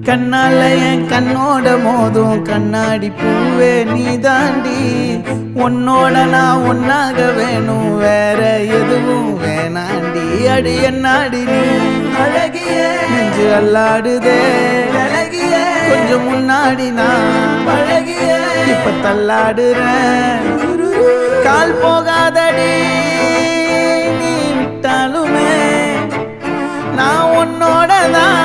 கண்ணால என் கண்ணோட மோதும் கண்ணாடி பூவே நீ தாண்டி உன்னோட நான் ஒன்னாக வேணும் வேற எதுவும் வேணாண்டி அடி என்னாடி நீ அழகிய நெஞ்சு அல்லாடுதே அழகிய கொஞ்சம் முன்னாடி நான் அழகிய இப்ப தள்ளாடுறேன் கால் போகாதடி நீ விட்டாலுமே நான் உன்னோட தான்